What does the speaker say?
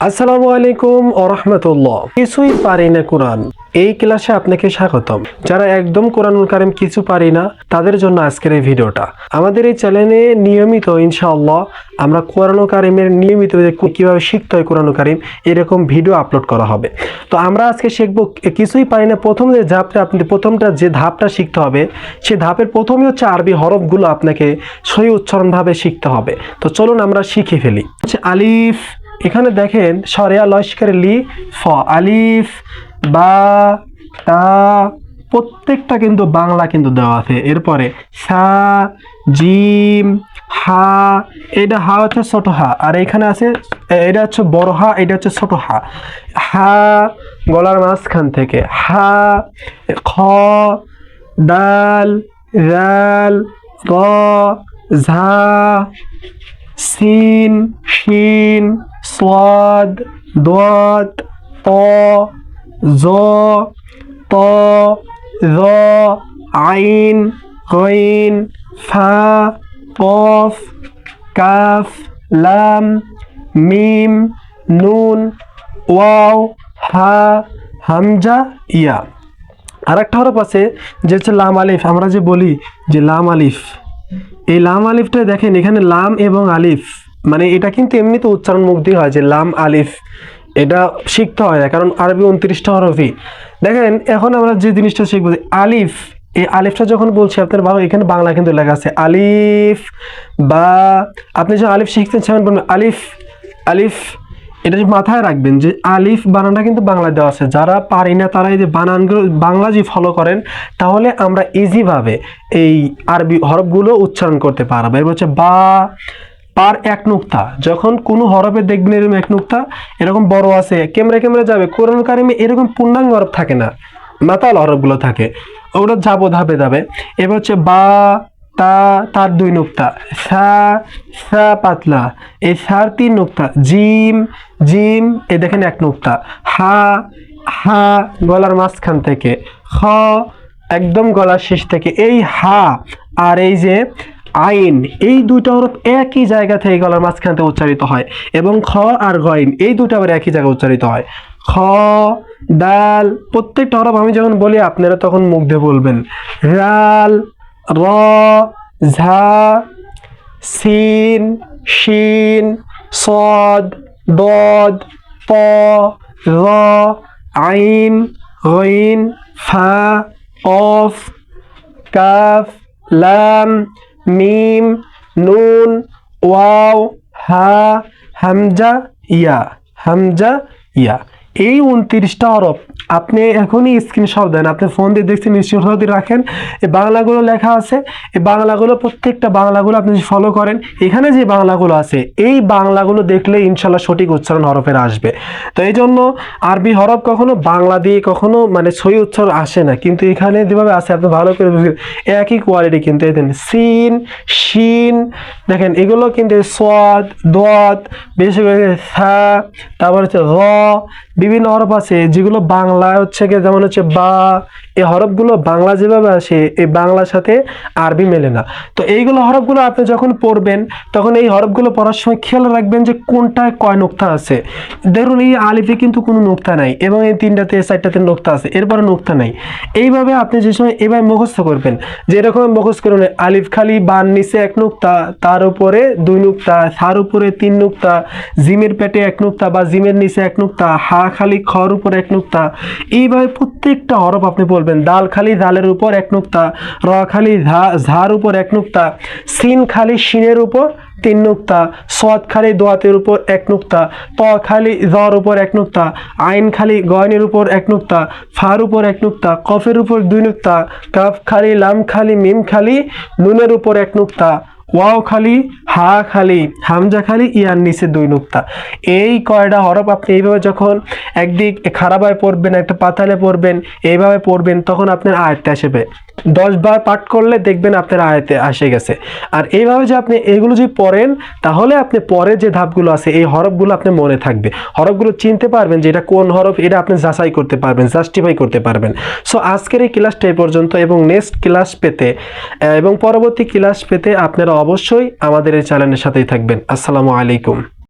আসসালামু আলাইকুম ওয়া রাহমাতুল্লাহ। কিছুই পারি না কোরআন, এই ক্লাসে আপনাকে স্বাগতম। যারা একদম কোরআনুল কারীম কিছু পারি না তাদের জন্য আজকের এই ভিডিওটা। আমাদের এই চ্যানেলে নিয়মিত ইনশাআল্লাহ আমরা কোরআনুল কারীমের নিয়মিত কিভাবে শিখতে হয় কোরআনুল কারীম এরকম ভিডিও আপলোড করা হবে। তো আমরা আজকে শিখব কিছুই পারি না প্রথম যে প্রথমটা যে ধাপটা শিখতে হবে সেই ধাপের প্রথমই হচ্ছে আরবি হরফগুলো আপনাকে সহি উচ্চারণভাবে শিখতে হবে। তো চলুন আমরা শিখে ফেলি। আলিফ, এখানে দেখেন সরেয়া লস্কর লি ফ, আলিফ বা তা প্রত্যেকটা কিন্তু বাংলা কিন্তু দেওয়া আছে। এরপরে সা, জিম, হা, এটা হা হচ্ছে ছোট হা, আর এখানে আছে এটা হচ্ছে বড় হা, এটা হচ্ছে ছোট হা। হা গলার মাঝখান থেকে, হা, খ, দাল, রাল, র, ঝা, সিন, শিন, صاد ضاد طا ظا طا ظا عين غين فا قاف কাফ লাম মিম নুন ওয়াও হা হামজা ইয়া। আরেকটা হরফ আছে যে হচ্ছে লাম আলিফ। আমরা যে বলি যে লাম আলিফ, এই লাম আলিফটা দেখেন এখানে লাম এবং আলিফ, মানে এটা কিন্তু এমনিতে উচ্চারণ মুখ দিয়ে হয় যে লাম আলিফ, এটা শিখতে হয় না কারণ আরবি 29টা হরফই। দেখেন এখন আমরা যে জিনিসটা শিখবো আলিফ, এই আলিফটা যখন বলছি আপনার ভালো এখানে বাংলা কিন্তু লেখা আছে আলিফ বা, আপনি যখন আলিফ শিখতে চান বলবেন আলিফ আলিফ, এটা যে মাথায় রাখবেন যে আলিফ বানানটা কিন্তু বাংলা দেওয়া আছে। যারা পারি না তারা এই যে বানানগুলো বাংলা যদি ফলো করেন তাহলে আমরা ইজিভাবে এই আরবি হরফগুলো উচ্চারণ করতে পারবো। এর হচ্ছে বা, পার এক নুক্তা, যখন কোনো হরফে দেখবেন এরকম এক নুক্তা এরকম বড় আছে কেমরে যাবে, কোরআন কারিমে এরকম পূর্ণাঙ্গ হরফ থাকে না, মাতাল হরফগুলো থাকে, ওটা যাবো ধাপে ধাপে। এবার হচ্ছে বা, তা, তার দুই নুক্তা, সা, সা পাতলা, এই সার তিন নুক্তা, জিম, জিম এ দেখেন এক নুক্তা, হা, হা গলার মাঝখান থেকে, খ একদম গলার শেষ থেকে, এই হা আর এই যে আইন, এই দুইটা হরফ একই জায়গা থেকে গলার মাঝখান থেকে উচ্চারিত হয়, এবং খ আর গইন এই দুটো আবার একই জায়গায় উচ্চারিত হয়। খ, দাল প্রত্যেকটা হরফ আমি যখন বলি আপনারা তখন মুখ দিয়ে বলবেন। রাল, র, ঝা, সিন, শিন, صاد ضاد طا ظا عين غين فا قاف কাফ লাম মিম নুন ওয়াও হা হামজা ইয়া, হামজা ইয়া। এই 29টা হরফ আপনি এখনই স্ক্রিনশট দেন, আপনি ফোন দিয়ে দেখছেন স্ক্রিনশট দিয়ে রাখেন, এই বাংলাগুলো লেখা আছে, এই বাংলাগুলো প্রত্যেকটা বাংলাগুলো আপনি যদি ফলো করেন এখানে যে বাংলাগুলো আছে এই বাংলাগুলো দেখলে ইনশাল্লাহ সঠিক উচ্চারণ হরফের আসবে। তো এই জন্য আরবি হরফ কখনো বাংলা দিয়ে কখনো মানে সহি উচ্চারণ আসে না, কিন্তু এখানে যেভাবে আছে আপনি ভালো করে বুঝবেন একই কোয়ালিটি। কিন্তু এই দেখেন সিন, শিন দেখেন এগুলো কিন্তু সাদ, দাদ, বেশি করে সা, তারপর হচ্ছে র, বিভিন্ন হরফ আছে যেগুলো বাংলা হচ্ছে গিয়ে যেমন হচ্ছে বা, এই হরফগুলো বাংলা যেভাবে আসে এই বাংলার সাথে আরবি মেলে না। তো এইগুলো হরফগুলো আপনি যখন পড়বেন তখন এই হরফগুলো পড়ার সময় খেয়াল রাখবেন যে কোনটায় কয় নুক্তা আছে। ধরুন এই আলিফে কিন্তু কোনো নুক্তা নাই এবং এই তিনটাতে চারটাতে নুক্তা আছে, এরপরে নুক্তা নাই। এইভাবে আপনি যে সময় এবার মুখস্থ করবেন যে এরকম মুখস্থ করুন আলিফ খালি বান নিচে এক নুক্তা, তার উপরে দুই নুক্তা, তার উপরে তিন নুক্তা, জিমের পেটে এক নুক্তা বা জিমের নিচে এক নুক্তা, হা খালি খর উপর এক নুক্তা। এইভাবে প্রত্যেকটা হরফ আপনি বলবেন। দাল খালি দালের উপর এক নুক্তা, র খালি ঝার উপর এক নুক্তা, সিন খালি শিনের উপর তিন নুক্তা, সদ খালি দোয়াতের উপর এক নুক্তা, ত খালি জর উপর এক নুক্তা, আইন খালি গয়নের উপর এক নুক্তা, ফার উপর এক নুক্তা, কফের উপর দুই নুক্তা, কাফ খালি লাম খালি মিম খালি নুনের উপর এক নুক্তা, ওয়াও খালি হা খালি হামজা খালি ইয়ার নিচে দুই নুক্তা। এই কয়টা হরফ আপনি এইভাবে যখন একদিক খারাপভাবে পড়বেন একটা পাতালে পড়বেন এইভাবে পড়বেন তখন আপনার আয়ত্তে আসবে। 10 বার পাঠ করলে দেখবেন আপনার আয়ত্তে আসে গেছে। আর এইভাবে যে আপনি এগুলো যদি পড়েন তাহলে আপনি পরে যে ধাপগুলো আছে এই হরফগুলো আপনি মনে থাকবে, হরফগুলো চিনতে পারবেন যে এটা কোন হরফ, এটা আপনি যাচাই করতে পারবেন, জাস্টিফাই করতে পারবেন। সো আজকের এই ক্লাসটা এই পর্যন্ত, এবং নেক্সট ক্লাস পেতে এবং পরবর্তী ক্লাস পেতে আপনারা অবশ্যই আমাদের এই চ্যানেলের সাথেই থাকবেন। আসসালামু আলাইকুম।